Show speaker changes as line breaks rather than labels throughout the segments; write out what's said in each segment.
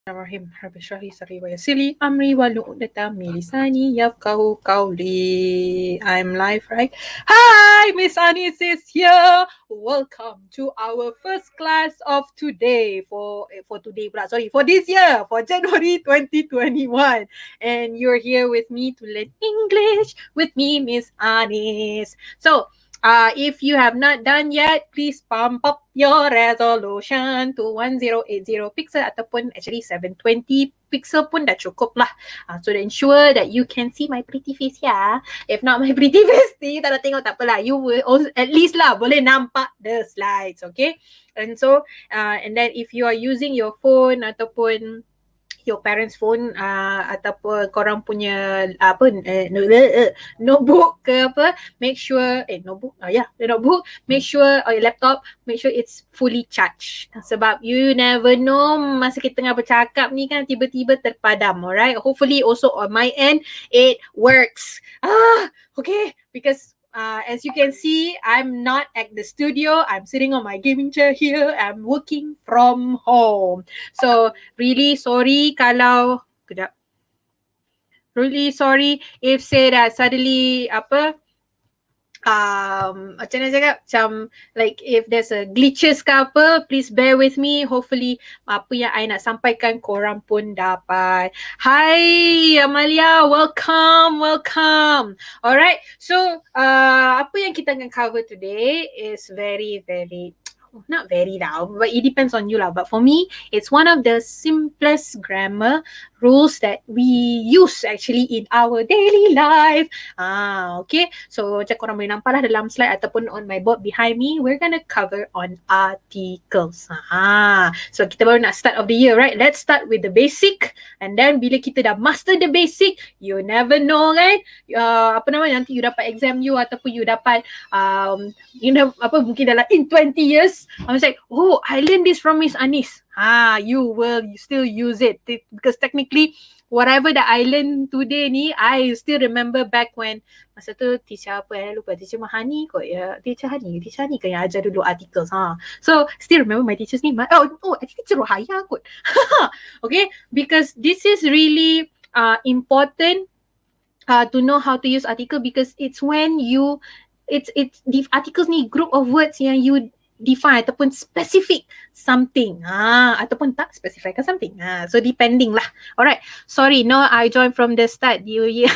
Bismillahirrahmanirrahim. Rabbi shrah li sadri wa yassir li amri wahlul 'uqdatam min lisani yafqahu qawli. I'm live, right? Hi, Miss Anis is here. Welcome to our first class of today for today pula. Sorry, for this year, for January 2021. And you're here with me to learn English with me, Miss Anis. So, if you have not done yet, please pump up your resolution to 1080 pixel ataupun actually 720 pixel pun dah cukup lah. So to ensure that you can see my pretty face here. If not my pretty face ni tak nak tengok tak apalah. You will also, at least lah boleh nampak the slides, okay? And so, and then if you are using your phone ataupun your parents phone ataupun korang punya notebook ke apa, make sure notebook the notebook, make sure, or your laptop, make sure it's fully charged, sebab you never know masa kita tengah bercakap ni kan tiba-tiba terpadam. Alright, hopefully also on my end it works. Okay, because as you can see, I'm not at the studio. I'm sitting on my gaming chair here. I'm working from home. So really sorry kalau really sorry if say that suddenly macam mana cakap, macam like if there's a glitches ke apa, please bear with me. Hopefully apa yang I nak sampaikan korang pun dapat. Hi Amalia, welcome. Alright, so apa yang kita akan cover today is very not very lah, but it depends on you lah. But for me, it's one of the simplest grammar rules that we use actually in our daily life. Okay. So macam korang boleh nampak lah dalam slide ataupun on my board behind me, we're gonna cover on articles. So kita baru nak start of the year, right? Let's start with the basic, and then bila kita dah master the basic, you never know kan, nanti you dapat exam you ataupun you dapat mungkin dalam in 20 years I was like, oh, I learned this from Miss Anis. You will still use it because technically whatever that I learned today ni, I still remember back when masa tu teacher lupa, teacher Mahani kot ya, teacher Hani kan yang ajar dulu articles. So still remember my teacher's name. I think teacher Rohaya kot. Okay, because this is really important to know how to use article, because it's when you the articles ni group of words yang you define ataupun specific something ataupun tak specifykan something, so depending lah. Alright, sorry, no, I joined from the start. You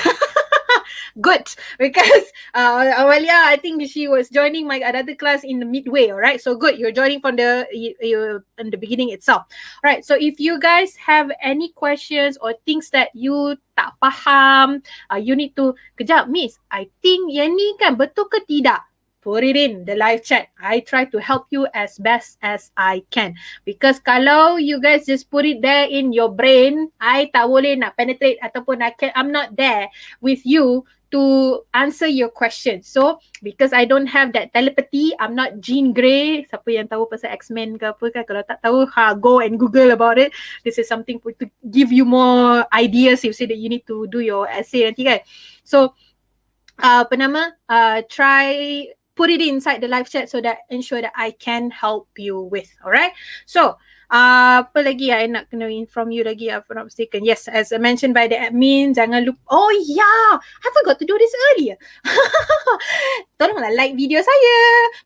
good, because Amalia, I think she was joining my another class in the midway. Alright, so good, you're joining from the in the beginning itself. Alright, so if you guys have any questions or things that you tak faham, you need to, kejap Miss, I think yang ni kan betul ke tidak, put it in the live chat. I try to help you as best as I can. Because kalau you guys just put it there in your brain, I tak boleh nak penetrate ataupun I'm not there with you to answer your question. So, because I don't have that telepathy, I'm not Jean Grey. Siapa yang tahu pasal X-Men ke apa kan, kalau tak tahu, go and Google about it. This is something to give you more ideas if you say that you need to do your essay nanti kan. So, try put it inside the live chat so that ensure that I can help you with. Alright, so apa lagi I nak kena inform you lagi, if I'm not mistaken. Yes, as mentioned by the admin, jangan lupa, oh yeah, I forgot to do this earlier. Tolonglah like video saya,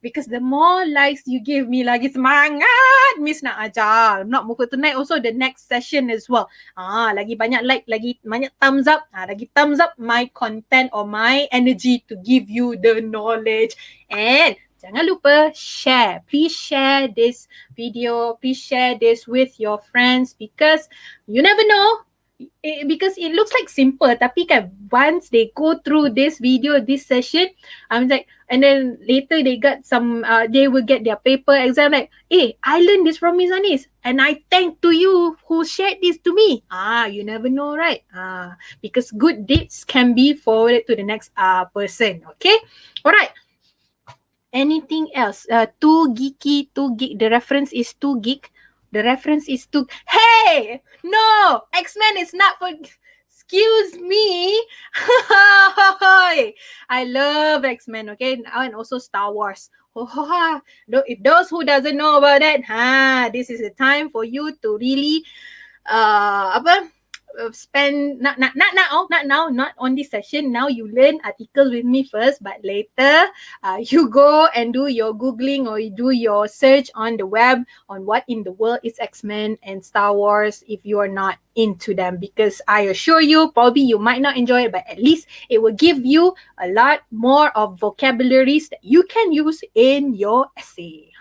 because the more likes you give me, lagi semangat Miss nak ajar. Not muka tonight, also the next session as well. Lagi banyak like, lagi banyak thumbs up, lagi thumbs up my content or my energy to give you the knowledge. And jangan lupa share. Please share this video. Please share this with your friends, because you never know. Because it looks like simple, tapi kan once they go through this video, this session, I'm like, and then later they got some, they will get their paper exam like, hey, I learned this from Miss Anis, and I thank to you who shared this to me. You never know, right? Because good deeds can be forwarded to the next person. Okay, alright. Anything else? Too geeky, too geek. The reference is too geek. The reference is too... Hey! No! X-Men is not for... Excuse me. I love X-Men, okay? And also Star Wars. If those who doesn't know about that, this is the time for you to really spend not on this session. Now you learn articles with me first, but later you go and do your googling or you do your search on the web on what in the world is X-Men and Star Wars if you are not into them, because I assure you probably you might not enjoy it, but at least it will give you a lot more of vocabularies that you can use in your essay.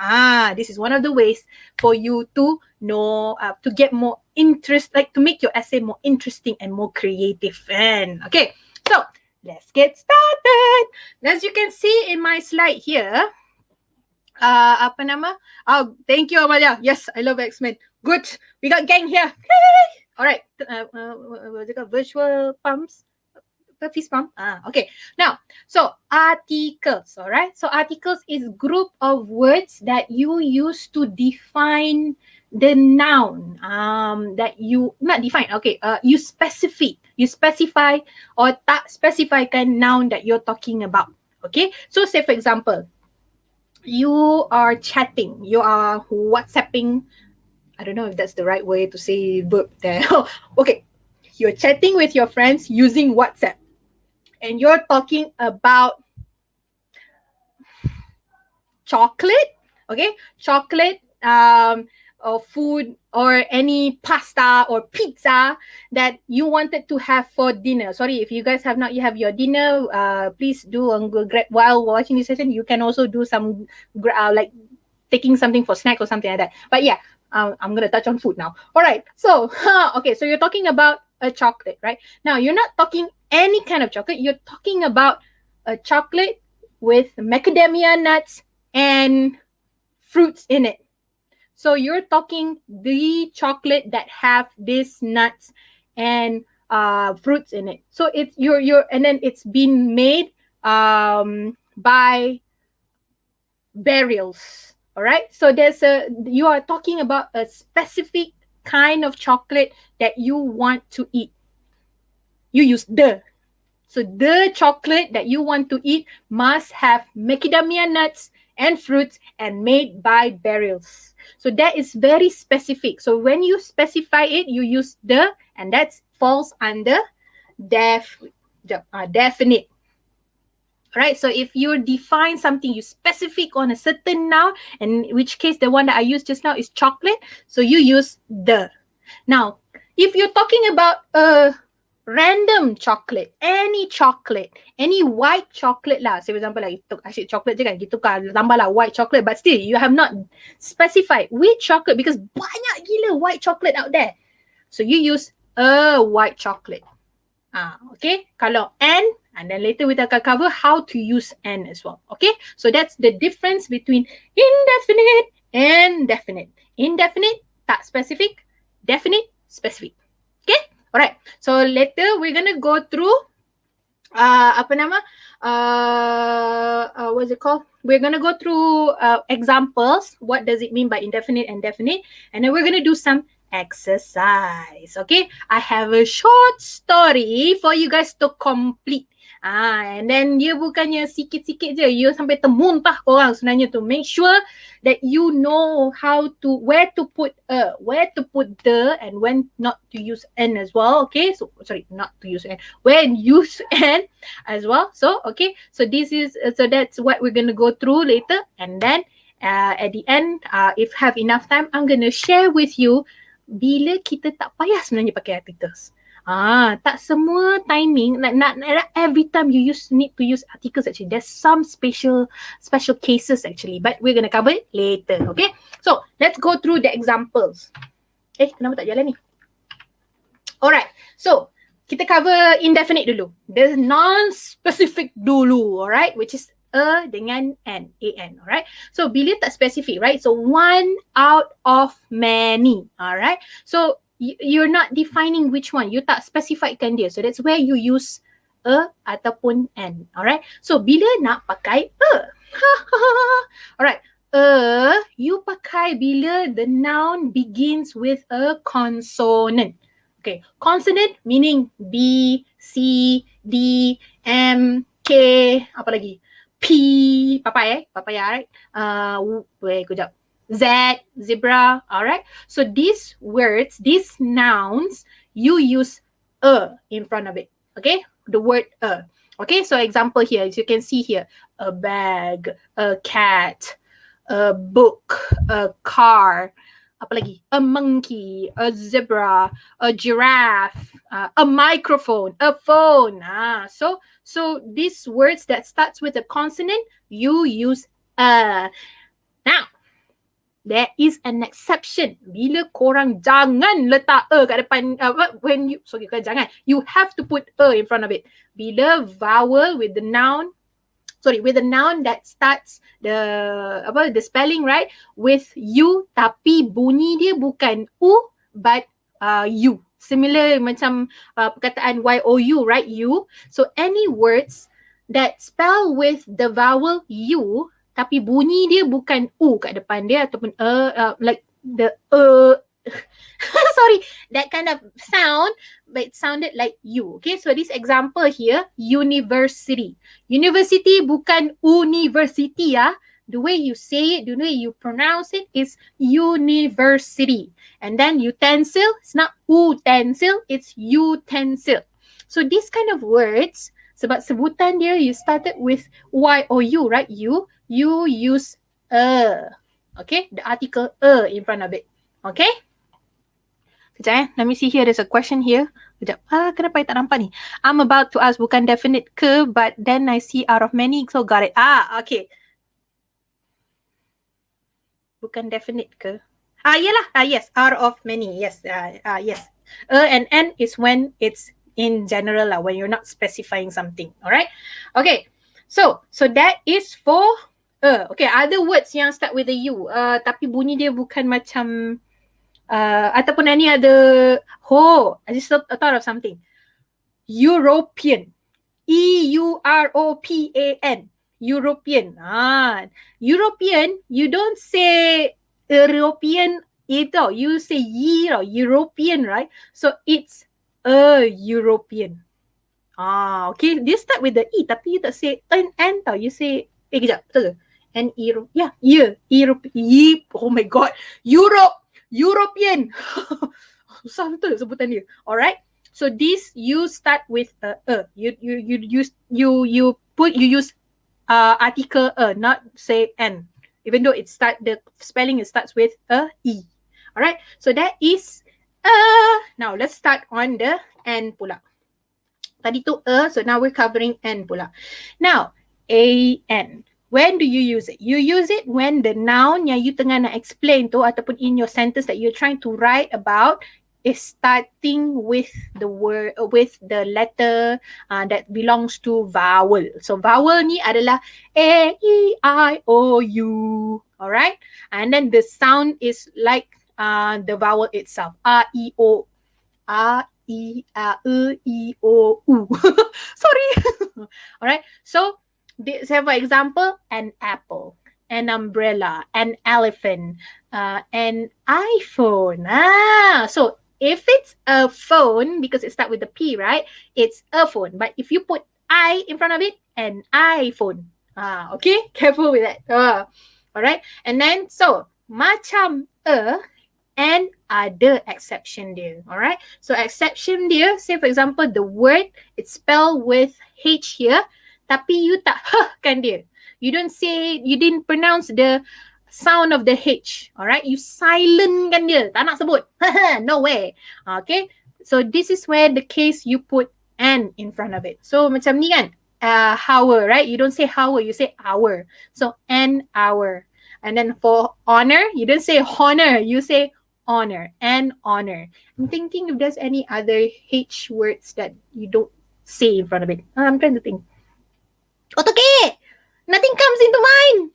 This is one of the ways for you to know, to get more interest, like to make your essay more interesting and more creative. And okay, so let's get started. As you can see in my slide here, apa nama? Oh, thank you, Amalia. Yes, I love X-Men. Good, we got gang here. All right, what's it called? Virtual pumps. Fist pump. Okay. Now, so articles, all right? So articles is group of words that you use to define the noun that you, not define, okay, you specify or tak specifykan noun that you're talking about, okay? So say for example, you are chatting, you are WhatsApping, I don't know if that's the right way to say verb there. Okay, you're chatting with your friends using WhatsApp and you're talking about chocolate, okay? Chocolate, or food or any pasta or pizza that you wanted to have for dinner. Sorry, if you guys have not yet have your dinner, please do while watching this session. You can also do some like taking something for snack or something like that. But yeah, I'm gonna touch on food now. All right, so okay, so you're talking about a chocolate, right? Now you're not talking any kind of chocolate. You're talking about a chocolate with macadamia nuts and fruits in it. So you're talking the chocolate that have these nuts and fruits in it. So it's and then it's been made by burials. All right. So you are talking about a specific kind of chocolate that you want to eat. You use the. So the chocolate that you want to eat must have macadamia nuts and fruits and made by burials. So that is very specific. So when you specify it, you use the, and that falls under definite. Right? So if you define something, you specific on a certain noun, and in which case the one that I used just now is chocolate, so you use the. Now, if you're talking about a random chocolate, any white chocolate lah. Say for example, like asyik chocolate je kan, gitu kan, tambah lah white chocolate, but still you have not specified which chocolate because banyak gila white chocolate out there. So you use a white chocolate. Okay, kalau and then later we akan cover how to use and as well. Okay, so that's the difference between indefinite and definite. Indefinite, tak specific. Definite, specific. Okay, alright. So later we're gonna go through what's it called? We're gonna go through examples. What does it mean by indefinite and definite? And then we're gonna do some exercise. Okay, I have a short story for you guys to complete. And then dia bukannya sikit-sikit je, you sampai termuntah korang sebenarnya to make sure that you know where to put the, and when not to use and as well. Okay, so sorry, not to use and, when use and as well. So okay, so that's what we're gonna go through later, and then at the end, if have enough time, I'm gonna share with you bila kita tak payah sebenarnya pakai articles. Tak semua timing, not every time you need to use articles actually. There's some special cases actually, but we're gonna cover it later, okay? So, let's go through the examples. Kenapa tak jalan ni? Alright, so kita cover indefinite dulu. The non-specific dulu, alright? Which is dengan an, alright? So, bila tak specific, right? So, one out of many, alright? So, you're not defining which one. You tak specifykan dia. So, that's where you use a ataupun an, alright? So, bila nak pakai alright, you pakai bila the noun begins with a consonant. Okay, consonant meaning B, C, D, M, K, apa lagi? P, papaya, right? Wait, kejap. Z, zebra. All right. So these words, these nouns, you use a in front of it. Okay. The word a. Okay. So example here, as you can see here, a bag, a cat, a book, a car, apa lagi? A monkey, a zebra, a giraffe, a microphone, a phone. So these words that starts with a consonant, you use a. Now, there is an exception. Bila korang jangan letak a kat depan, bukan jangan. You have to put a in front of it. Bila vowel with the noun that starts the spelling, right, with u, tapi bunyi dia bukan u but u. Similar macam perkataan you, right, you. So any words that spell with the vowel u tapi bunyi dia bukan u kat depan dia ataupun like the sorry, that kind of sound, but it sounded like you. Okay, so this example here, university. University bukan university, ya. The way you say it, the way you pronounce it is university. And then utensil, it's not utensil, it's utensil. So these kind of words, sebab sebutan dia, you started with y or u, right? You use a. Okay, the article a in front of it. Okay? Sekejap let me see here, there's a question here. Sekejap, kenapa I tak nampak ni? I'm about to ask bukan definite ke, but then I see out of many, so got it. Okay. Bukan definite ke? Yelah. Yes, out of many. Yes. Yes. And N is when it's in general lah, when you're not specifying something. Alright? Okay. So that is for okay, other words yang start with a U, tapi bunyi dia bukan macam ataupun any other. I just thought of something. European. EUROPAN. European. European, you don't say European itu. You say European, right? So it's a European. Okay. Dia start with the E, tapi you tak say N tau. You say, kejap, betul ke? Europe. Oh my god. European. Susah betul sebutan dia. Alright. So this you start with a. You use article a, not say N. Even though the spelling starts with a E. Alright. So that is now let's start on the N pula. Tadi tu so now we're covering N pula. Now, AN. When do you use it? You use it when the noun yang you tengah nak explain tu ataupun in your sentence that you're trying to write about is starting with the word, with the letter that belongs to vowel. So vowel ni adalah A, E, I, O, U. Alright? And then the sound is like the vowel itself. A, I, O. A, I, A, E, I, O, U. Sorry. Alright? So say for example, an apple, an umbrella, an elephant, an iPhone. So if it's a phone, because it starts with the P, right? It's a phone. But if you put I in front of it, an iPhone. Okay? Careful with that. Alright? And then, so, macam and ada exception dia. Alright? So exception dia, say for example, the word, it's spelled with H here, tapi you tak kan dia. You didn't pronounce the sound of the H. Alright? You silent kan dia. Tak nak sebut. No way. Okay? So this is where the case you put N in front of it. So macam ni kan. Hour, right? You don't say hour, you say hour. So an hour. And then for honor, you don't say honor, you say honor. An honor. I'm thinking if there's any other H words that you don't say in front of it. I'm trying to think. Okay, nothing comes into mind.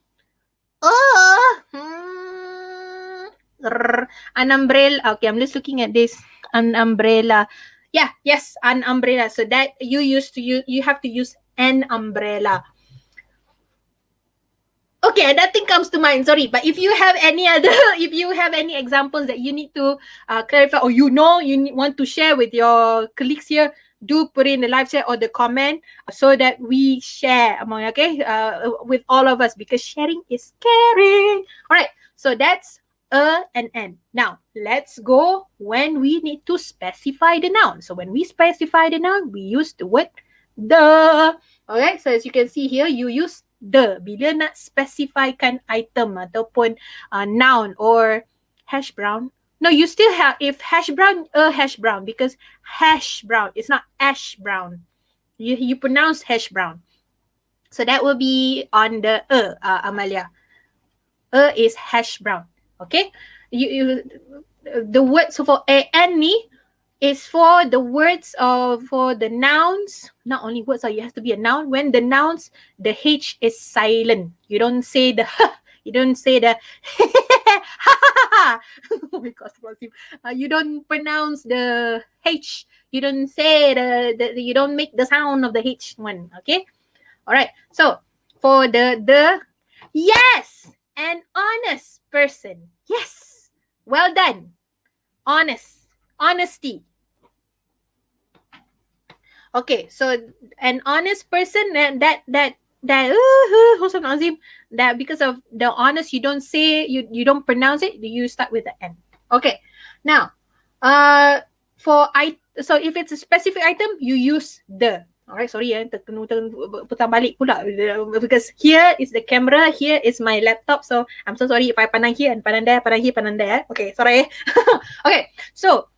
An umbrella. Okay, I'm just looking at this. An umbrella. Yes, an umbrella. So that you have to use an umbrella. Okay, nothing comes to mind. Sorry, but if you have any other, if you have any examples that you need to clarify, or you want to share with your colleagues here, do put in the live chat or the comment so that we share among with all of us, because sharing is caring. All right, so that's a and an. Now let's go when we need to specify the noun. So when we specify the noun, we use the word the. Alright, so as you can see here, you use the bila nak specifykan item ataupun noun or hash brown. No, you still have, if hash brown, a hash brown, because hash brown, it's not ash brown. You pronounce hash brown. So that will be on the Amalia. Is hash brown. Okay? The word, so for an ni, is for the words of, for the nouns, not only words, so it has to be a noun. When the nouns, the H is silent. You don't say the you don't say the oh my gosh, you don't pronounce the H. You don't say you don't make the sound of the H one. Okay? All right. So for the yes, an honest person. Yes. Well done. Honest. Honesty. Okay, so an honest person, that because of the honest, you don't say, you don't pronounce it, you start with the N. Okay, now so if it's a specific item, you use the. Alright, sorry putar balik pula, because here is the camera, here is my laptop, so I'm so sorry if I pandang here and pandang there, pandang here, pandang there. Okay, sorry. Okay, so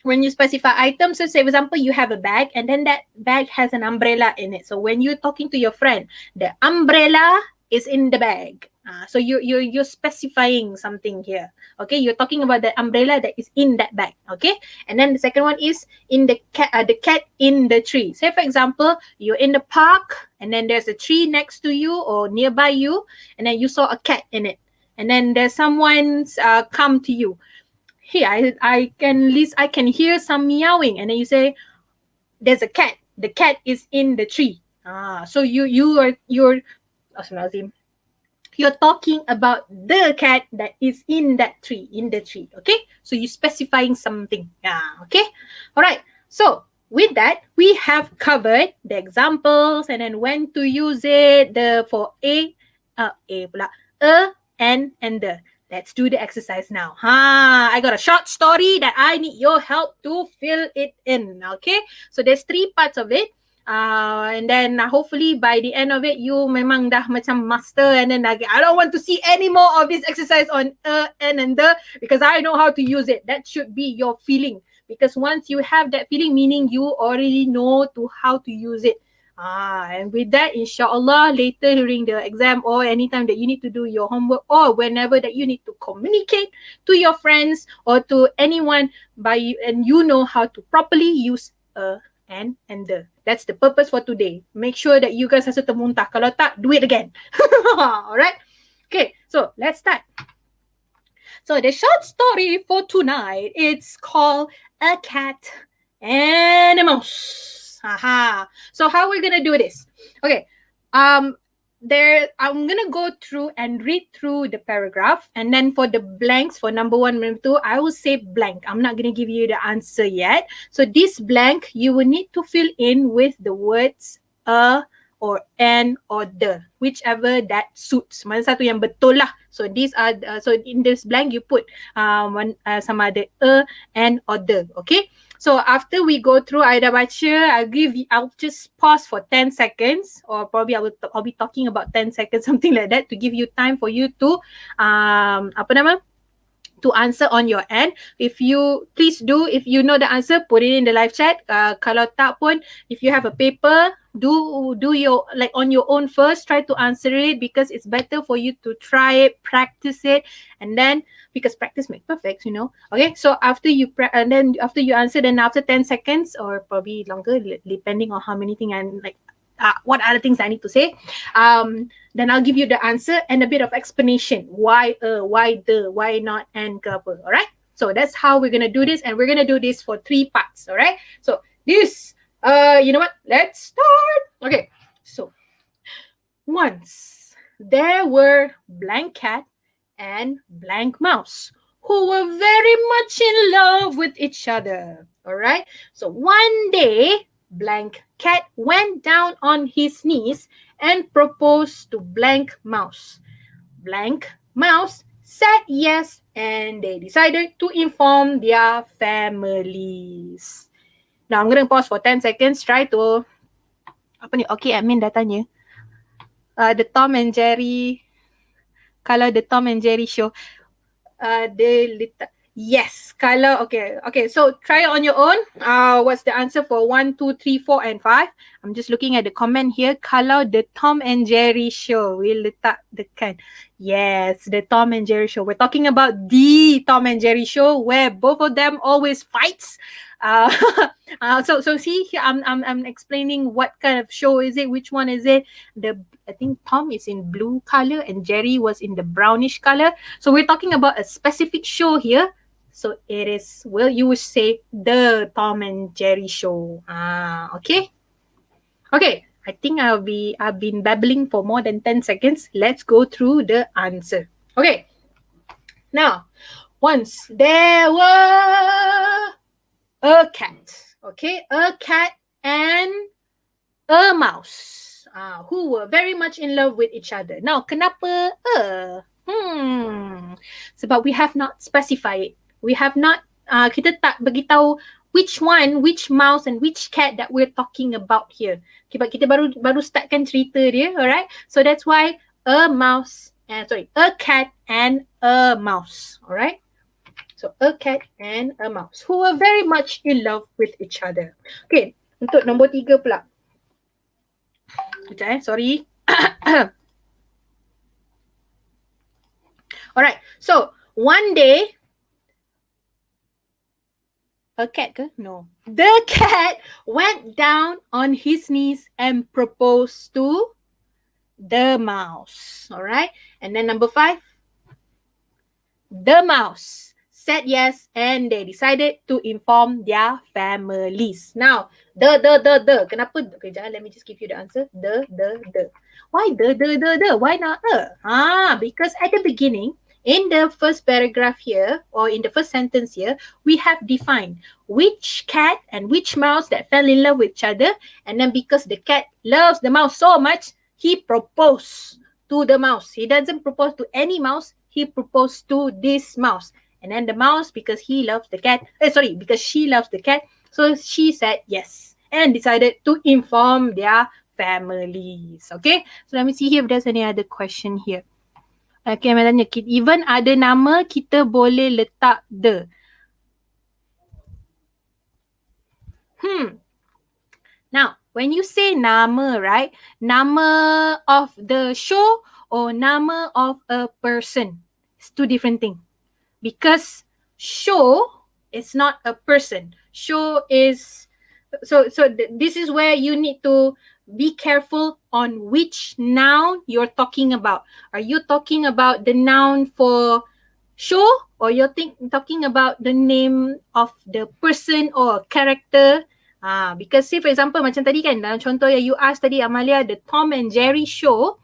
when you specify items, so say for example, you have a bag and then that bag has an umbrella in it. So when you're talking to your friend, the umbrella is in the bag. So you're specifying something here. Okay, you're talking about the umbrella that is in that bag. Okay, and then the second one is in the cat in the tree. Say for example, you're in the park and then there's a tree next to you or nearby you, and then you saw a cat in it, and then there's someone's come to you. Hey, I can hear some meowing, and then you say, there's a cat. The cat is in the tree. So you're talking about the cat that is in that tree, in the tree. Okay, so you're specifying something. Okay, all right. So with that, we have covered the examples and then when to use it. For a and the. Let's do the exercise now. I got a short story that I need your help to fill it in. Okay, so there's 3 parts of it. And then hopefully by the end of it, you memang dah macam master, and then I don't want to see any more of this exercise on and the, because I know how to use it. That should be your feeling, because once you have that feeling, meaning you already know how to use it. And with that, inshallah, later during the exam or anytime that you need to do your homework or whenever that you need to communicate to your friends or to anyone and you know how to properly use and the. That's the purpose for today. Make sure that you guys rasa termuntah. Kalau tak, do it again. Alright? Okay, so let's start. So the short story for tonight, it's called A Cat and a Mouse. So how we're gonna do this? Okay, I'm gonna go through and read through the paragraph, and then for the blanks, for number 1, number 2, I will say blank. I'm not gonna give you the answer yet. So this blank, you will need to fill in with the words a or an or the, whichever that suits. Mana satu yang betul lah. So these are so in this blank you put sama ada a, an or the. Okay. So after we go through, I dah baca, I'll just pause for 10 seconds, or probably I'll be talking about 10 seconds, something like that, to give you time for you to to answer on your end. If you know the answer, put it in the live chat. Kalau tak pun, if you have a paper, do your, like, on your own first, try to answer it, because it's better for you to try it, practice it, and then, because practice makes perfect, you know. Okay, so after you after you answer, then after 10 seconds or probably longer, depending on how many things I'm like, what other things I need to say, then I'll give you the answer and a bit of explanation. Why why the, why not and ke apa. All right, so that's how we're gonna do this, and we're gonna do this for 3 parts. All right, so this you know what, let's start. Okay, so once there were blank cat and blank mouse who were very much in love with each other. All right. So one day, blank cat went down on his knees and proposed to blank mouse. Blank mouse said yes, and they decided to inform their families. Now I'm going to pause for 10 seconds. Try to okay, admin dah tanya. The Tom and Jerry, kalau the Tom and Jerry show, yes, kalau okay. So try it on your own. What's the answer for 1, 2, 3, 4, and 5? I'm just looking at the comment here. Kalau the Tom and Jerry show, we letak dekat. Yes, the Tom and Jerry show. We're talking about the Tom and Jerry show where both of them always fights. So see here, I'm explaining what kind of show is it, which one is it. I think Tom is in blue color and Jerry was in the brownish color. So we're talking about a specific show here. So it is, well, you would say the Tom and Jerry show. Okay. Okay, I think I've been babbling for more than 10 seconds. Let's go through the answer. Okay. Now, once there were a cat. Okay, a cat and a mouse who were very much in love with each other. Now, kenapa sebab we have not specified it. We have not, kita tak beritahu which one, which mouse and which cat that we're talking about here. Kita baru startkan cerita dia, alright? So that's why a cat and a mouse, alright? So a cat and a mouse who are very much in love with each other. Okay, untuk nombor 3 pula. Sekejap sorry. Alright, so one day, a cat ke? No. The cat went down on his knees and proposed to the mouse. Alright, and then number 5, the mouse said yes, and they decided to inform their families. Now, the. Kenapa? Okay, let me just give you the answer. The. Why the? Why not because at the beginning, in the first paragraph here, or in the first sentence here, we have defined which cat and which mouse that fell in love with each other. And then because the cat loves the mouse so much, he proposed to the mouse. He doesn't propose to any mouse. He proposed to this mouse. And then the mouse, because he loves the cat, because she loves the cat, so she said yes and decided to inform their families. Okay, so let me see here if there's any other question here. Okay, saya tanya, even ada nama, kita boleh letak the. Now, when you say nama, right? Nama of the show or nama of a person. It's two different things. Because show is not a person. Show is, this is where you need to be careful on which noun you're talking about. Are you talking about the noun for show, or you're talking about the name of the person or character? Because say for example, macam tadi kan, dalam contoh yang you asked tadi Amalia, the Tom and Jerry show,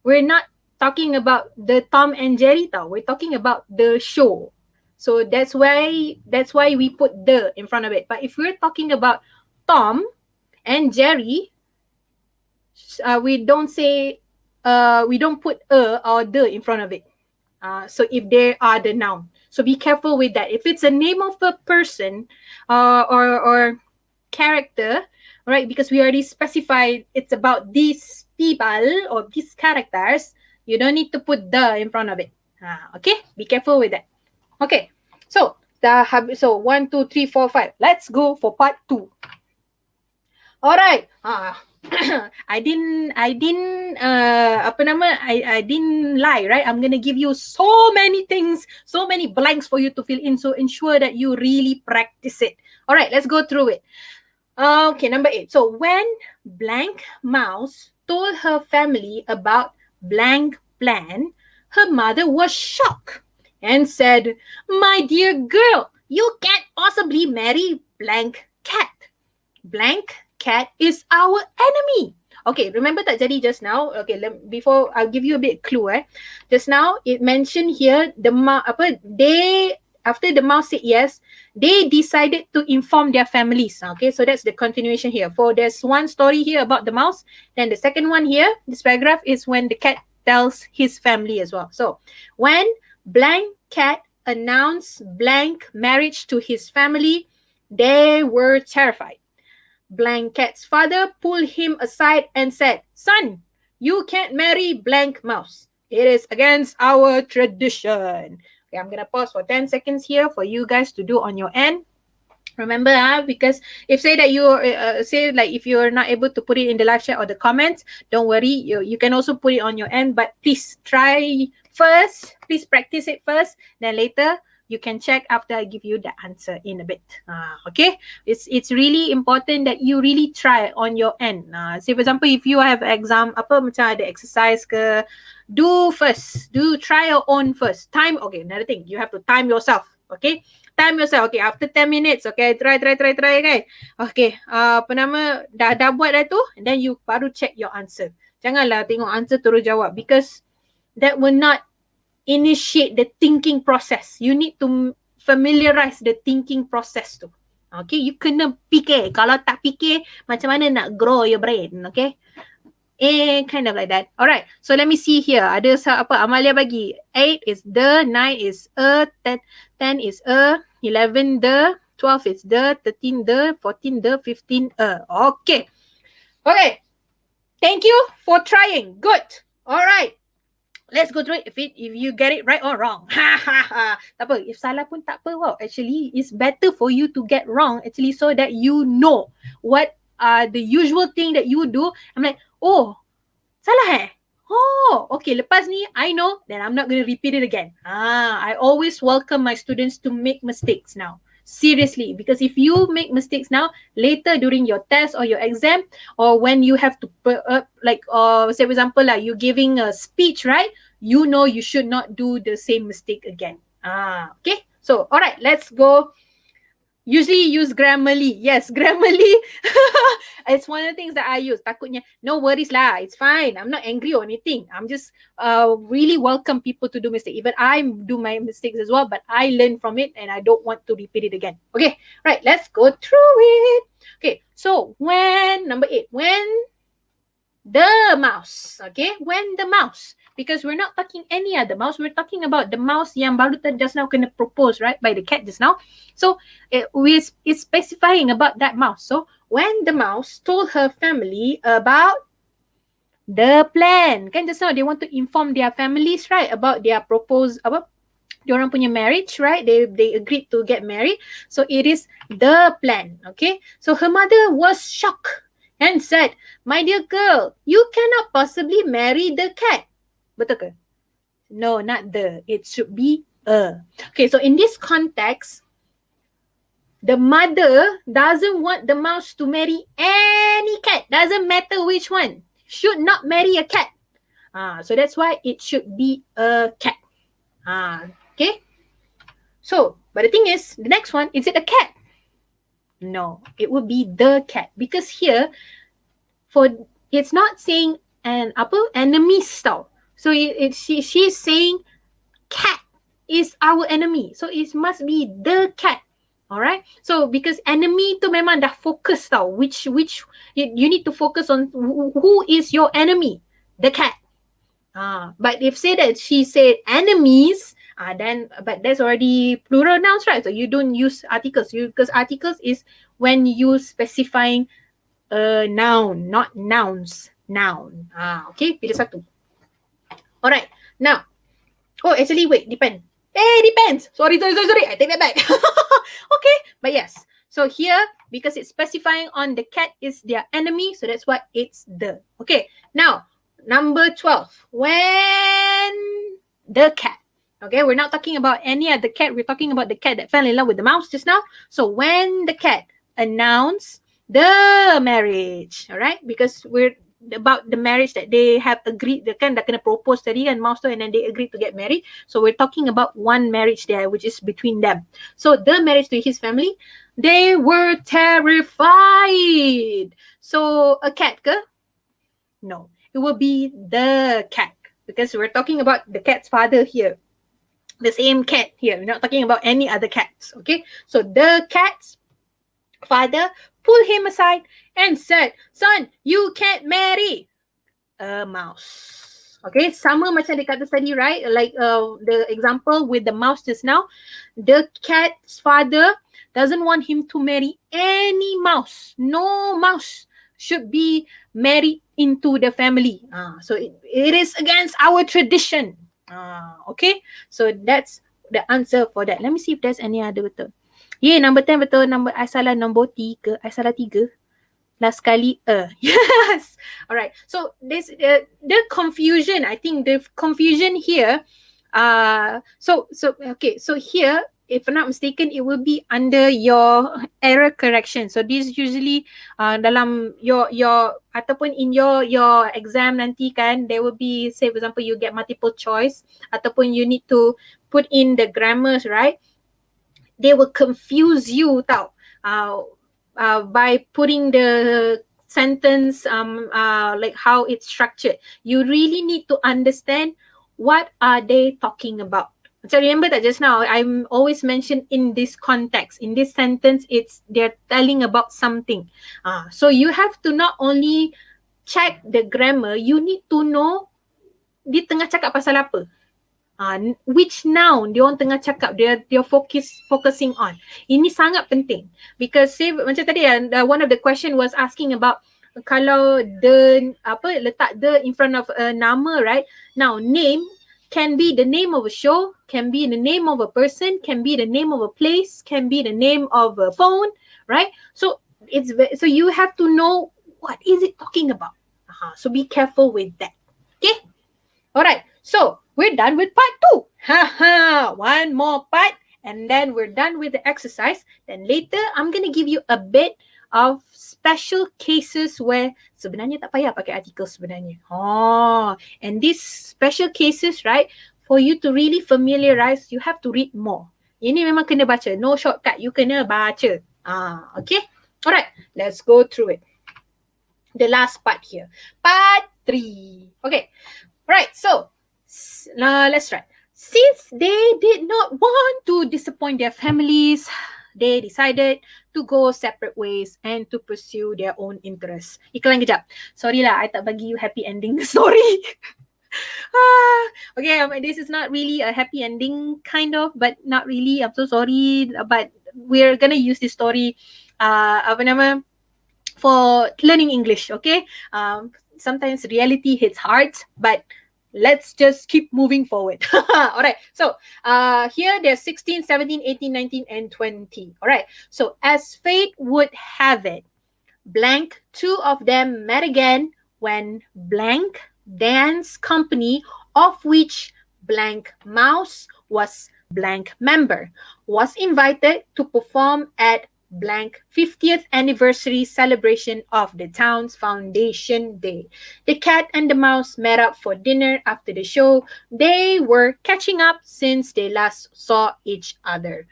we're not talking about the Tom and Jerry tau. We're talking about the show. So that's why we put the in front of it. But if we're talking about Tom and Jerry, we don't say, we don't put a or the in front of it. So if they are the noun. So be careful with that. If it's a name of a person or character, right? Because we already specified it's about these people or these characters, you don't need to put the in front of it. Okay? Be careful with that. Okay. So 1, 2, 3, 4, 5. Let's go for part 2. Alright. I didn't lie, right? I'm gonna give you so many things, so many blanks for you to fill in. So ensure that you really practice it. Alright, let's go through it. Okay, number 8. So when blank mouse told her family about blank plan, her mother was shocked and said, "My dear girl, you can't possibly marry blank cat. Blank cat is our enemy. Okay, remember tak jadi just now? Okay, before I'll give you a bit clue. Just now it mentioned here after the mouse said yes, they decided to inform their families. Okay, so that's the continuation here. There's one story here about the mouse. Then the second one here, this paragraph is when the cat tells his family as well. So when blank cat announced blank marriage to his family, they were terrified. Blank cat's father pulled him aside and said, "Son, you can't marry blank mouse. It is against our tradition." Okay, I'm going to pause for 10 seconds here for you guys to do on your end. Remember, because if say that you if you're not able to put it in the live chat or the comments, don't worry. You can also put it on your end, but please try first. Please practice it first. Then later you can check after I give you the answer in a bit. Okay, it's really important that you really try on your end. Say for example, if you have exam macam ada exercise ke, do try your own first. Time, okay, another thing, you have to time yourself. Okay, time yourself. Okay, after 10 minutes, okay, try, okay. Okay, dah buat dah tu, and then you baru check your answer. Janganlah tengok answer terus jawab, because that will not initiate the thinking process. You need to familiarize the thinking process tu. Okay, you kena fikir. Kalau tak fikir, macam mana nak grow your brain, okay? Kind of like that. Alright, so let me see here. Ada apa Amalia bagi? 8 is the, 9 is a, 10 is a, 11 the, 12 is the, 13 the, 14 the, 15 a. Okay. Okay. Thank you for trying. Good. Alright. Let's go through it. If you get it right or wrong. Tak apa. If salah pun tak apa. Wow. Actually, it's better for you to get wrong actually, so that you know what the usual thing that you do. I'm like, oh, salah Oh, okay. Lepas ni, I know. Then I'm not going to repeat it again. I always welcome my students to make mistakes now. Seriously, because if you make mistakes now, later during your test or your exam, or when you have to say for example, like you giving a speech, right? You know you should not do the same mistake again. Okay. So, all right, let's go. Usually use Grammarly. Yes, Grammarly. It's one of the things that I use. Takutnya, no worries lah. It's fine. I'm not angry or anything. I'm just really welcome people to do mistakes. Even I do my mistakes as well, but I learn from it and I don't want to repeat it again. Okay, right. Let's go through it. Okay, so number 8, when the mouse. Okay, when the mouse. Because we're not talking any other mouse. We're talking about the mouse yang baru just now kena propose, right? By the cat just now. So, it's specifying about that mouse. So, when the mouse told her family about the plan. Kan just now they want to inform their families, right? About their diorang punya marriage, right? They agreed to get married. So, it is the plan. Okay? So, her mother was shocked and said, "My dear girl, you cannot possibly marry the cat." Betul ke? No, not the. It should be a. Okay, so in this context, the mother doesn't want the mouse to marry any cat. Doesn't matter which one. Should not marry a cat. So that's why it should be a cat. Okay. So, but the thing is, the next one, is it a cat? No, it would be the cat. Because here, it's not saying enemies tau. So she's saying cat is our enemy. So it must be the cat. Alright? So because enemy tu memang dah focus tau. Which you need to focus on who is your enemy. The cat. But if say that she said enemies, but that's already plural nouns, right? So you don't use articles. Because articles is when you specifying a noun, not nouns. Noun. Okay, pilih satu. Alright, now. Oh, actually, wait, depends. Sorry. I take that back. Okay, but yes. So here, because it's specifying on the cat is their enemy, so that's why it's the. Okay, now, number 12. When the cat. Okay, we're not talking about any other cat. We're talking about the cat that fell in love with the mouse just now. So when the cat announced the marriage. Alright, because we're about the marriage that they have agreed, they kan dah kena propose tadi kan mouse tu, and then they agreed to get married. So we're talking about one marriage there, which is between them. So the marriage to his family, they were terrified. So a cat ke? No, it will be the cat, because we're talking about the cat's father here. The same cat here. We're not talking about any other cats. Okay, so the cat's father pulled him aside and said, "Son, you can't marry a mouse." Okay, sama macam the kata tadi, right? Like the example with the mouse just now. The cat's father doesn't want him to marry any mouse. No mouse should be married into the family. So it is against our tradition. Okay, so that's the answer for that. Let me see if there's any other betul. Yeah, number 10 betul. Number I salah nombor 3. I salah 3. Last kali yes. All right, so this the confusion, I think the confusion here, so okay, so here, if I'm not mistaken, it will be under your error correction. So this usually dalam your ataupun in your exam nanti kan, there will be, say for example, you get multiple choice ataupun you need to put in the grammars, right? They will confuse you tau, by putting the sentence like how it's structured. You really need to understand what are they talking about. So remember that just now I'm always mentioned in this context, in this sentence, it's they're telling about something. So you have to not only check the grammar, you need to know dia tengah cakap pasal apa. Which noun dia orang tengah cakap, dia focusing on. Ini sangat penting, because say macam tadi one of the question was asking about kalau the letak the in front of a nama, right? Now name can be the name of a show, can be the name of a person, can be the name of a place, can be the name of a phone, right? So so you have to know what is it talking about. So be careful with that. Okay, all right, so we're done with part 2. One more part and then we're done with the exercise. Then later, I'm going to give you a bit of special cases where sebenarnya tak payah pakai artikel sebenarnya. And these special cases, right, for you to really familiarize, you have to read more. Ini memang kena baca. No shortcut. You kena baca. Okay? Alright, let's go through it. The last part here. Part 3. Okay. Right, so let's try. Since they did not want to disappoint their families, they decided to go separate ways and to pursue their own interests. Iklan kejap. Sorry lah, I tak bagi you happy ending story. Okay, this is not really a happy ending, kind of, but not really. I'm so sorry, but we're gonna use this story, for learning English. Okay, sometimes reality hits hard, but let's just keep moving forward. All right. So here there's 16, 17, 18, 19, and 20. All right. So as fate would have it, blank, two of them met again when blank dance company, of which blank mouse was blank member, was invited to perform at blank 50th anniversary celebration of the town's foundation day. The cat and the mouse met up for dinner after the show. They were catching up since they last saw each other.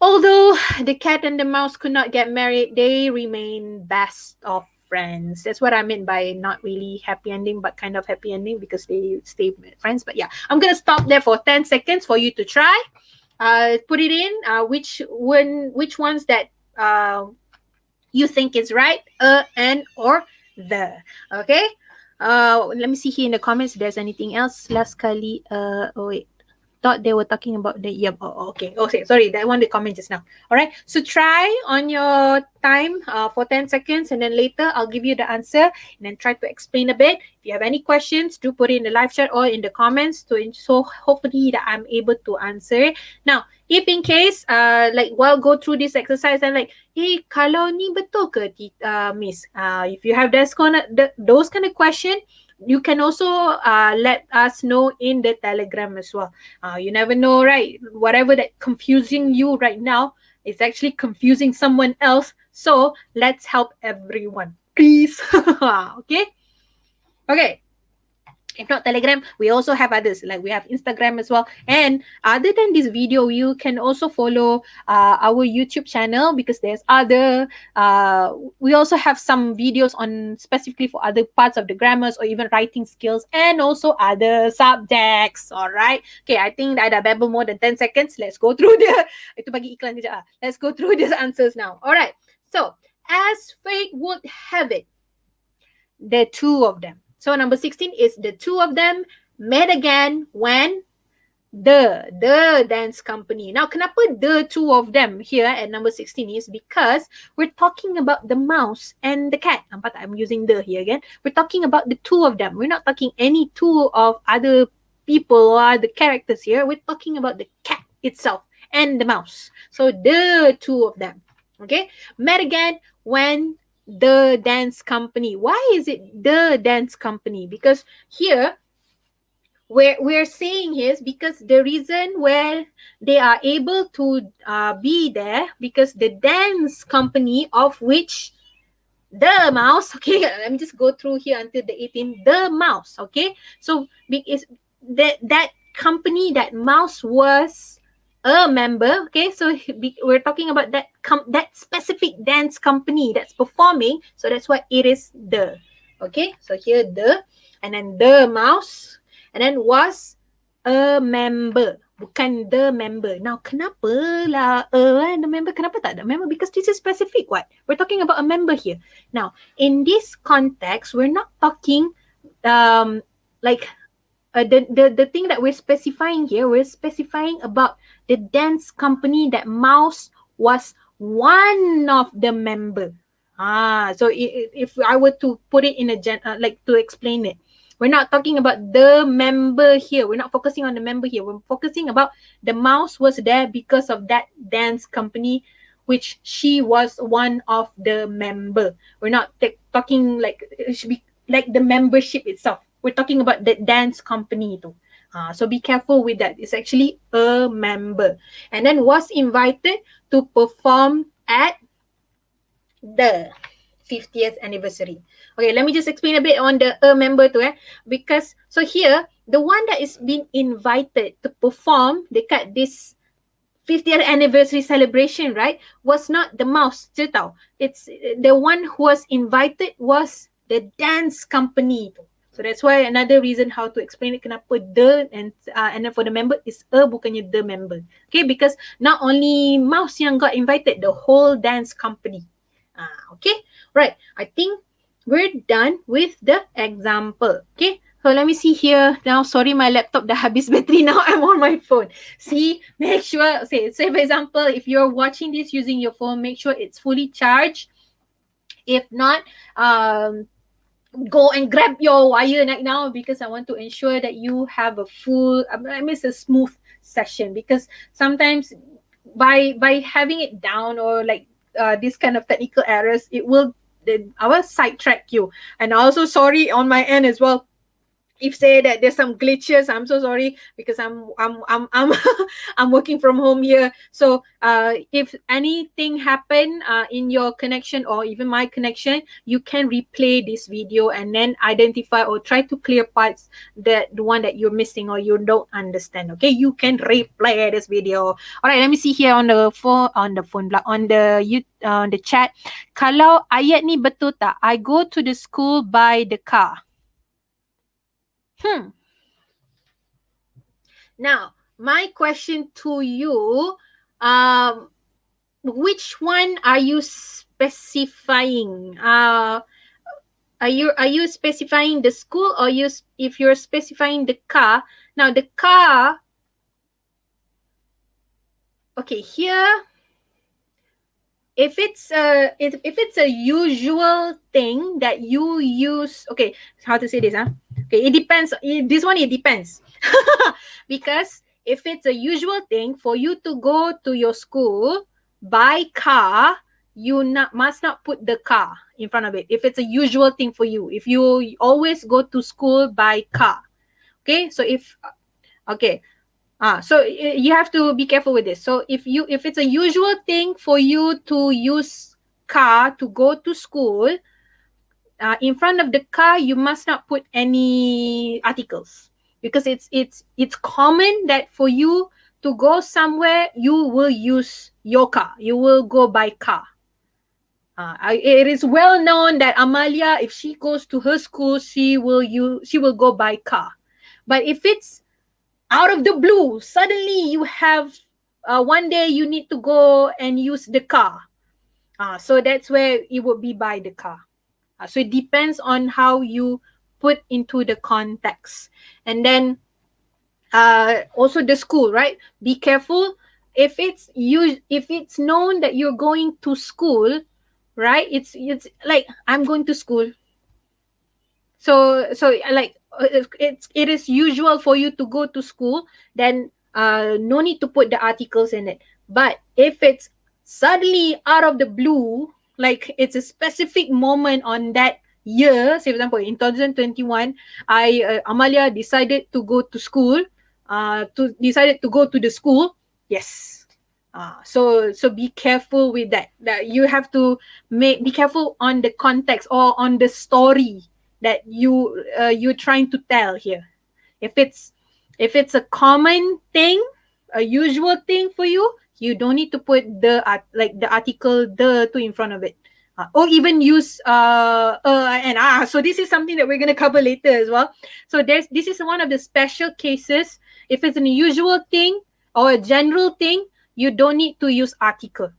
Although the cat and the mouse could not get married, they remain best of friends. That's what I meant by not really happy ending, but kind of happy ending, because they stay friends. But yeah, I'm gonna stop there for 10 seconds for you to try. Put it in which ones that you think is right, and or the. Okay, let me see here in the comments if there's anything else. Last kali, wait, thought they were talking about the, yeah, okay, sorry, that one, the comment just now. All right, so try on your time for 10 seconds, and then later I'll give you the answer and then try to explain a bit. If you have any questions, do put it in the live chat or in the comments, so hopefully that I'm able to answer. Now, if in case like while go through this exercise and like, kalau ni betul ke miss, if you have those kind of question, you can also let us know in the Telegram as well. You never know, right? Whatever that confusing you right now is actually confusing someone else. So let's help everyone, please. Okay. If not Telegram, we also have others. Like we have Instagram as well. And other than this video, you can also follow our YouTube channel, because there's other, we also have some videos on specifically for other parts of the grammars or even writing skills, and also other subjects. Alright. Okay, I think I dah babble more than 10 seconds. Let's go through the, itu bagi iklan kejap. Let's go through these answers now. Alright. So, as fate would have it, the two of them. So number 16 is the two of them met again when the dance company. Now, kenapa the two of them here at number 16 is because we're talking about the mouse and the cat. Nampak tak? I'm using the here again. We're talking about the two of them. We're not talking any two of other people or the characters here. We're talking about the cat itself and the mouse. So the two of them. Okay? Met again when the dance company. Why is it the dance company? Because here we're saying is because the reason where they are able to be there, because the dance company of which the mouse, okay, let me just go through here until the 18, the mouse, okay, so because that company, that mouse was a member, okay, so we're talking about that specific dance company that's performing, so that's why it is the, okay, so here the, and then the mouse, and then was a member, bukan the member. Now, kenapa lah the member, kenapa tak the member? Because this is specific, what? We're talking about a member here. Now, in this context, we're not talking like the thing that we're specifying here, we're specifying about the dance company that mouse was one of the member. So if I were to put it in a like to explain it, we're not talking about the member here. We're not focusing on the member here. We're focusing about the mouse was there because of that dance company, which she was one of the member. We're not talking like it should be like the membership itself. We're talking about the dance company too. So be careful with that. It's actually a member. And then was invited to perform at the 50th anniversary. Okay, let me just explain a bit on the a member too. Because, so here, the one that is being invited to perform dekat this 50th anniversary celebration, right, was not the mouse. It's the one who was invited was the dance company too. So that's why another reason how to explain it, kenapa the and then for the member is a, bukannya the member. Okay, because not only mouse yang got invited, the whole dance company. Okay, right. I think we're done with the example. Okay, so let me see here. Now, sorry, my laptop dah habis battery. Now I'm on my phone. See, make sure, say for example, if you're watching this using your phone, make sure it's fully charged. If not, go and grab your wire right now, because I want to ensure that you have a full, I mean, it's a smooth session, because sometimes by having it down or like this kind of technical errors, it will sidetrack you. And also sorry on my end as well, if say that there's some glitches, I'm so sorry, because I'm I'm working from home here. So if anything happen in your connection or even my connection, you can replay this video and then identify or try to clear parts that the one that you're missing or you don't understand. Okay, you can replay this video. All right, let me see here on the phone, on the chat. Kalau ayat ni betul tak? I go to the school by the car. Now, my question to you, which one are you specifying? Are you specifying the school, or if you're specifying the car? Now, the car, okay, here, if it's a usual thing that you use, okay, how to say this, Okay, it depends. This one, it depends. Because if it's a usual thing for you to go to your school by car, you must not put the car in front of it. If it's a usual thing for you, if you always go to school by car. Okay, so so you have to be careful with this. So if it's a usual thing for you to use car to go to school, in front of the car, you must not put any articles, because it's common that for you to go somewhere, you will use your car. You will go by car. It is well known that Amalia, if she goes to her school, she will go by car. But if it's out of the blue, suddenly you have one day you need to go and use the car. So that's where it would be by the car. So it depends on how you put into the context. And then also the school, right? Be careful if it's known that you're going to school, right? It's like, I'm going to school. So like it is usual for you to go to school, then no need to put the articles in it. But if it's suddenly out of the blue, like it's a specific moment on that year, say for example in 2021, Amalia decided to go to school, decided to go to the school. Yes. So be careful with that. That you have to be careful on the context or on the story that you're trying to tell here. If it's a common thing, a usual thing for you, you don't need to put the article the to in front of it, or even use and so this is something that we're going to cover later as well. So this is one of the special cases. If it's an unusual thing or a general thing, you don't need to use article.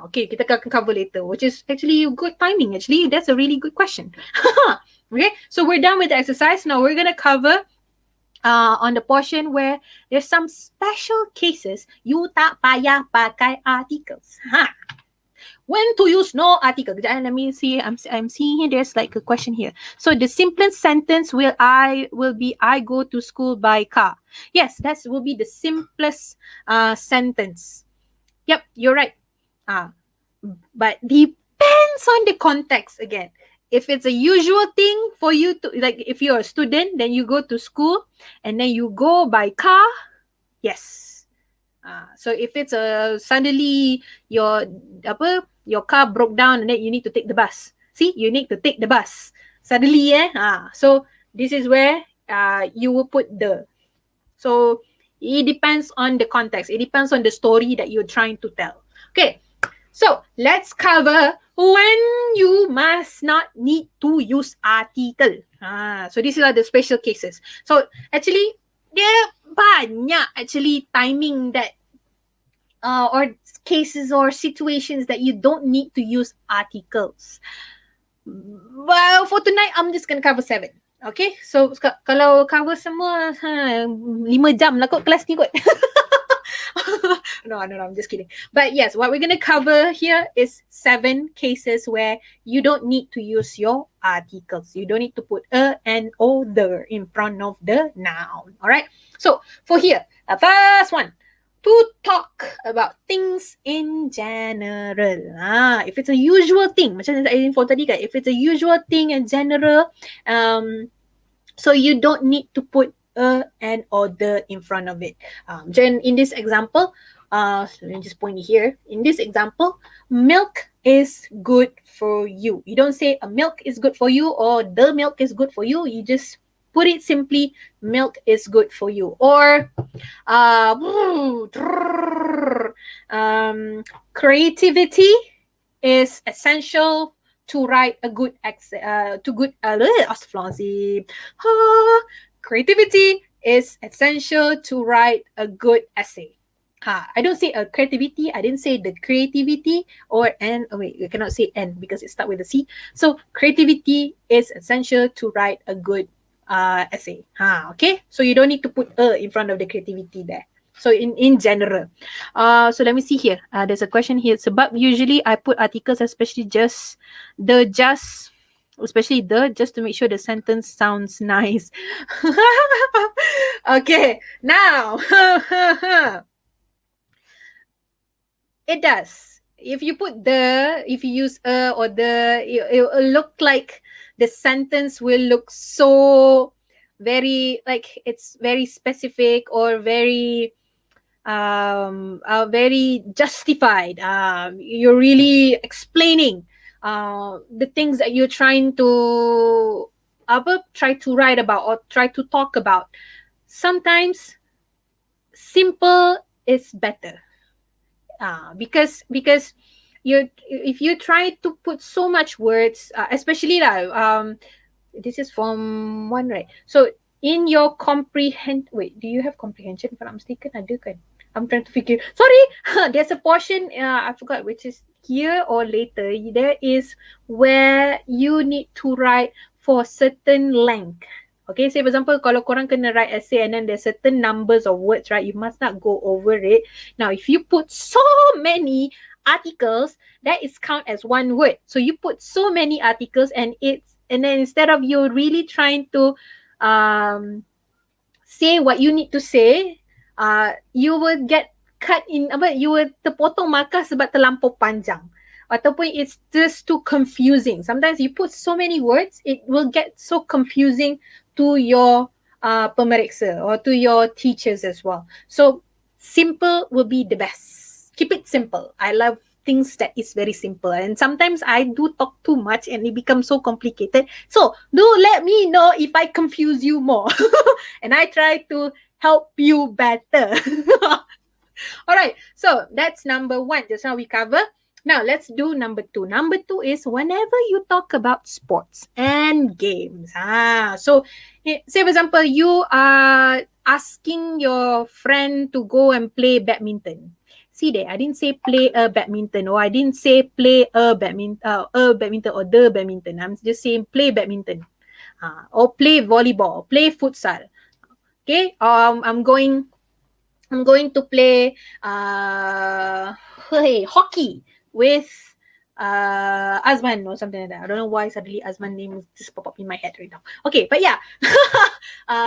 Okay, kita akan cover later, which is actually good timing. Actually, that's a really good question. Okay, so we're done with the exercise. Now we're going to cover on the portion where there's some special cases you tak payah pakai articles. When to use no article? Let me see. I'm seeing here. There's like a question here. So the simplest sentence will be I go to school by car. Yes, that will be the simplest sentence. Yep, you're right. But depends on the context again. If it's a usual thing for you to, like if you're a student, then you go to school and then you go by car, yes. So if it's suddenly your car broke down and then you need to take the bus. See, you need to take the bus. Suddenly, so this is where you will put the. So it depends on the context. It depends on the story that you're trying to tell. Okay. So let's cover when you must not need to use article. So these are the special cases. So actually, there banyak actually timing that or cases or situations that you don't need to use articles. Well, for tonight, I'm just gonna cover 7. Okay, so kalau cover semua 5 jam lah kot kelas ni kot. No, I'm just kidding. But yes, what we're going to cover here is 7 cases where you don't need to use your articles. You don't need to put a, and, or, the in front of the noun. All right. So for here, the first one, to talk about things in general. If it's a usual thing, macam info tadi kan, if it's a usual thing in general, so you don't need to put a, and, or, the in front of it. In this example, let me just point it here. In this example, milk is good for you. You don't say a milk is good for you or the milk is good for you. You just put it simply, milk is good for you. Or creativity is essential to write a good creativity is essential to write a good essay. I don't say a creativity. I didn't say the creativity or and. Oh wait, you cannot say and because it starts with a C. So creativity is essential to write a good essay. Okay. So you don't need to put a in front of the creativity there. So in general. So let me see here. There's a question here. Sebab usually I put articles, especially just to make sure the sentence sounds nice. Okay. Now. It does. If you use a or the, it will look like the sentence will look so very, like it's very specific or very very justified. You're really explaining the things that you're trying to try to write about or try to talk about. Sometimes simple is better. Because if you try to put so much words, especially this is form 1, right? So in your wait, do you have comprehension? If I'm not mistaken, ada kan? I'm trying to figure. Sorry, there's a portion, I forgot which is here or later. There is where you need to write for certain length. Okay, say for example, kalau korang kena write essay and then there's certain numbers of words, right? You must not go over it. Now, if you put so many articles, that is count as one word. So you put so many articles and then instead of you really trying to say what you need to say, you will get cut in, you will terpotong markah sebab terlampau panjang. Ataupun it's just too confusing. Sometimes you put so many words, it will get so confusing to your pemeriksa or to your teachers as well. So simple will be the best. Keep it simple. I love things that is very simple. And sometimes I do talk too much and it becomes so complicated. So do let me know if I confuse you more. And I try to help you better. All right. So that's number 1. Just now we cover. Now, let's do number 2. Number 2 is whenever you talk about sports and games. So, say for example, you are asking your friend to go and play badminton. See there, I didn't say play a badminton, or I didn't say play a badminton or the badminton. I'm just saying play badminton, or play volleyball, or play futsal. Okay, I'm going to play hockey with Azman or something like that. I don't know why suddenly Azman name just pop up in my head right now. Okay, but yeah.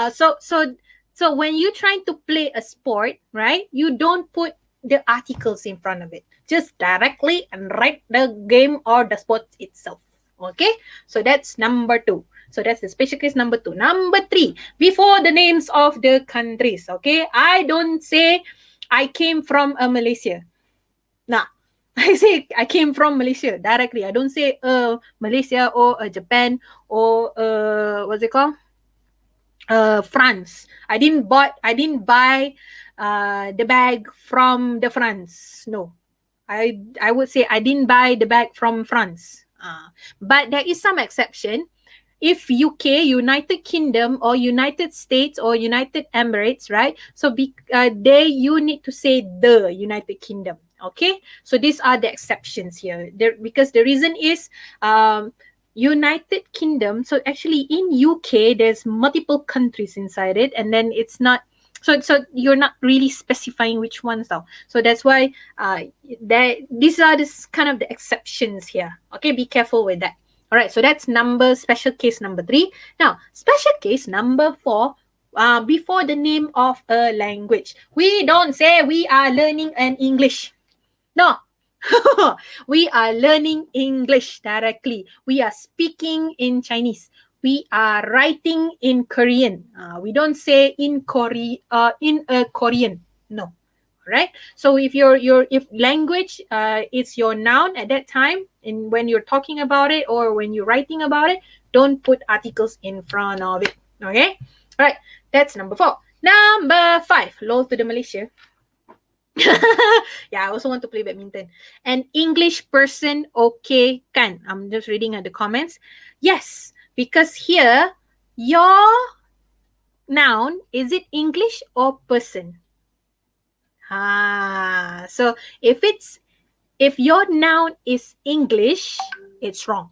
So when you're trying to play a sport, right, you don't put the articles in front of it. Just directly and write the game or the sport itself. Okay, so that's number 2. So that's the special case number 2. Number 3, before the names of the countries. Okay, I don't say I came from Malaysia. Nah, I say I came from Malaysia directly. I don't say Malaysia or Japan or what's it called? France. I didn't buy the bag from the France. No, I would say I didn't buy the bag from France. But there is some exception. If UK, United Kingdom, or United States, or United Emirates, right? So there you need to say the United Kingdom. Okay, so these are the exceptions here. Because the reason is United Kingdom. So actually in UK, there's multiple countries inside it, and then it's not. So you're not really specifying which ones though. So that's why these are this kind of the exceptions here. Okay, be careful with that. All right, so that's special case number 3. Now, special case number 4, before the name of a language. We don't say we are learning an English. No. We are learning English directly. We are speaking in Chinese. We are writing in Korean. We don't say in a Korean. No. Right? So if if language is your noun at that time, and when you're talking about it or when you're writing about it, don't put articles in front of it. Okay? All right. That's number 4. Number 5. Lol to the Malaysia. Yeah, I also want to play badminton. An English person, okay kan? I'm just reading the comments. Yes, because here your noun, is it English or person? So if your noun is English, it's wrong.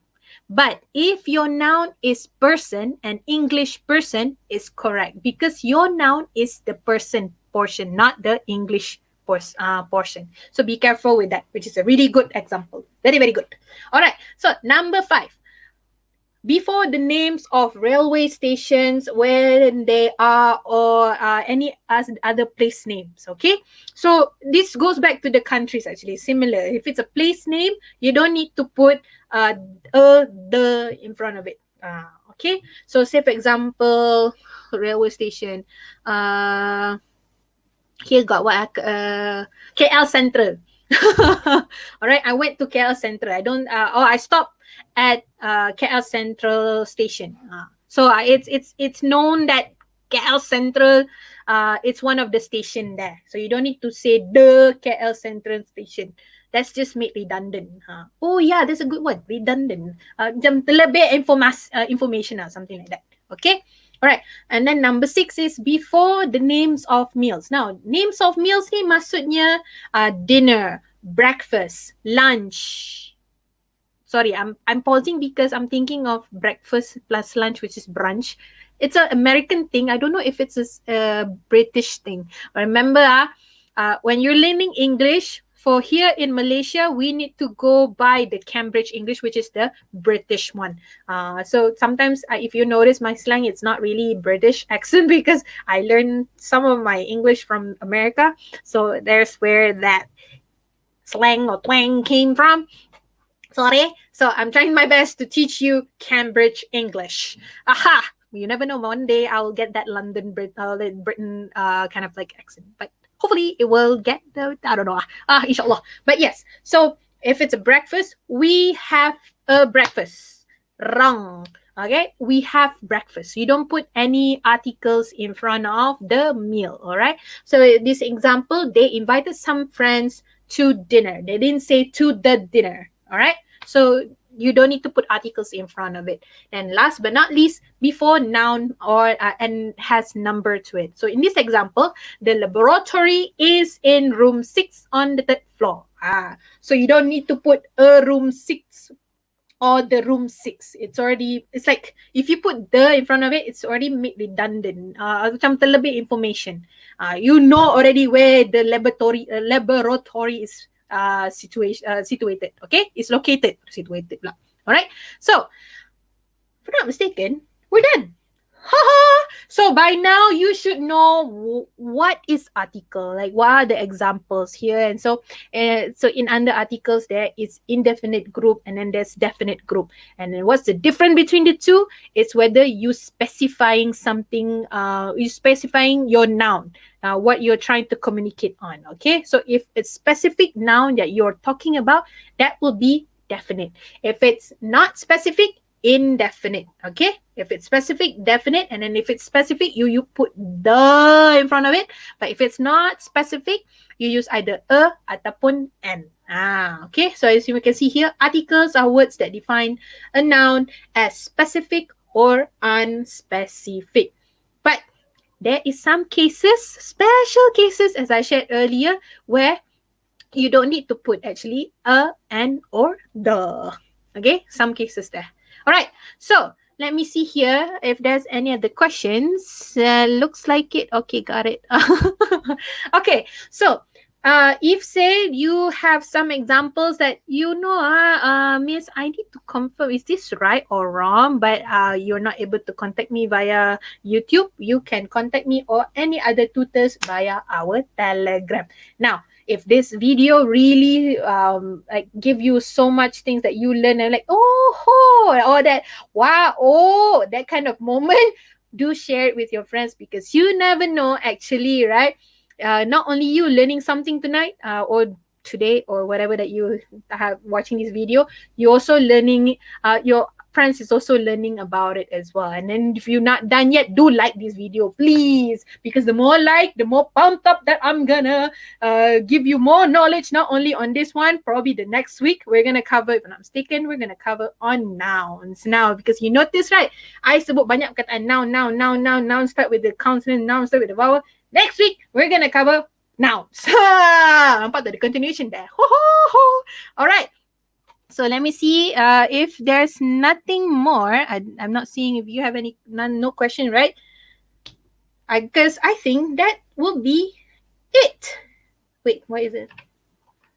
But if your noun is person, an English person is correct, because your noun is the person portion, not the English portion. So be careful with that, which is a really good example. Very, very good. All right. So number 5. Before the names of railway stations, where they are, or any other place names. Okay. So this goes back to the countries actually. Similar. If it's a place name, you don't need to put the in front of it. Okay. So say for example, railway station. Here got what? KL Central. All right, I went to KL Central. I stopped at KL Central Station. It's known that KL Central, it's one of the station there. So you don't need to say the KL Central Station. That's just made redundant. Oh yeah, that's a good word, redundant. Macam terlebih information or something like that. Okay. All right. And then number 6 is before the names of meals. Now, names of meals ni maksudnya dinner, breakfast, lunch. Sorry, I'm pausing because I'm thinking of breakfast plus lunch, which is brunch. It's an American thing. I don't know if it's a British thing. Remember, when you're learning English, for here in Malaysia, we need to go by the Cambridge English, which is the British one. So sometimes if you notice my slang, it's not really British accent because I learned some of my English from America. So there's where that slang or twang came from. Sorry. So I'm trying my best to teach you Cambridge English. Aha! You never know. One day I'll get that Britain kind of like accent. But hopefully it will get I don't know. Inshallah. But yes. So if it's a breakfast, we have a breakfast. Wrong. Okay, we have breakfast. You don't put any articles in front of the meal. All right. So this example, they invited some friends to dinner. They didn't say to the dinner. All right. So you don't need to put articles in front of it. And last but not least, before noun or and has number to it. So in this example, the laboratory is in room 6 on the 3rd floor. So you don't need to put a room 6 or the room 6. It's like if you put the in front of it, it's already made redundant. Macam terlebih information. You know already where the laboratory is situated. Okay, it's located. Situated lah. All right. So, if I'm not mistaken, we're done. So by now you should know what is article, like what are the examples here. And so in under articles there is indefinite group and then there's definite group. And then what's the difference between the two? It's whether you specifying something, you specifying your noun, what you're trying to communicate on. Okay, so if it's specific noun that you're talking about, that will be definite. If it's not specific, indefinite. Okay, if it's specific, definite, and then if it's specific, you put the in front of it. But if it's not specific, you use either a ataupun an. Okay, so as you can see here, articles are words that define a noun as specific or unspecific. But there is some cases, special cases, as I shared earlier, where you don't need to put actually a, an, or the. Okay, some cases there. All right, so let me see here if there's any other questions. Looks like it. Okay, got it. Okay, so if say you have some examples that Miss, I need to confirm, is this right or wrong? But you're not able to contact me via YouTube. You can contact me or any other tutors via our Telegram. Now, if this video really like give you so much things that you learn and like, or that, wow, that kind of moment, do share it with your friends because you never know actually, right? Not only you learning something tonight or today or whatever that you have watching this video, you also learning, your friends is also learning about it as well. And then if you're not done yet, do like this video, please, because the more like, the more pumped up that I'm gonna give you more knowledge, not only on this one, probably the next week we're gonna cover, if I'm not mistaken, we're gonna cover on nouns now, because you notice, right, I sebut banyak perkataan noun start with the consonant, noun start with the vowel. Next week we're gonna cover nouns. Nampak tak the continuation there? All right. So let me see if there's nothing more. I'm not seeing if you have no question, right? Because I think that will be it. Wait, what is it?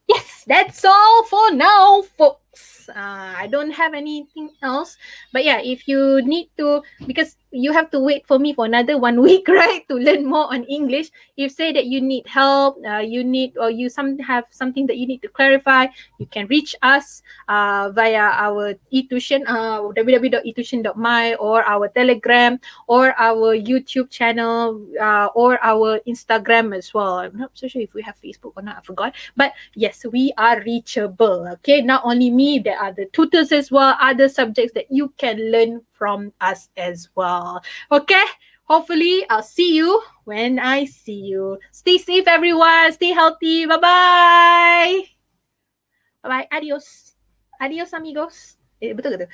Yes, that's all for now, folks. I don't have anything else. But yeah, if you need to, because you have to wait for me for another 1 week, right, to learn more on English. If say that you need help, you need, or you have something that you need to clarify, you can reach us via our eTuisyen, www.etuisyen.my, or our Telegram, or our YouTube channel, or our Instagram as well. I'm not so sure if we have Facebook or not, I forgot. But yes, we are reachable. Okay, not only me, there are the tutors as well, other subjects that you can learn from us as well. Okay, hopefully I'll see you when I see you. Stay safe, everyone. Stay healthy. Bye bye. Bye bye. Adios. Adios, amigos. Betul ke tu?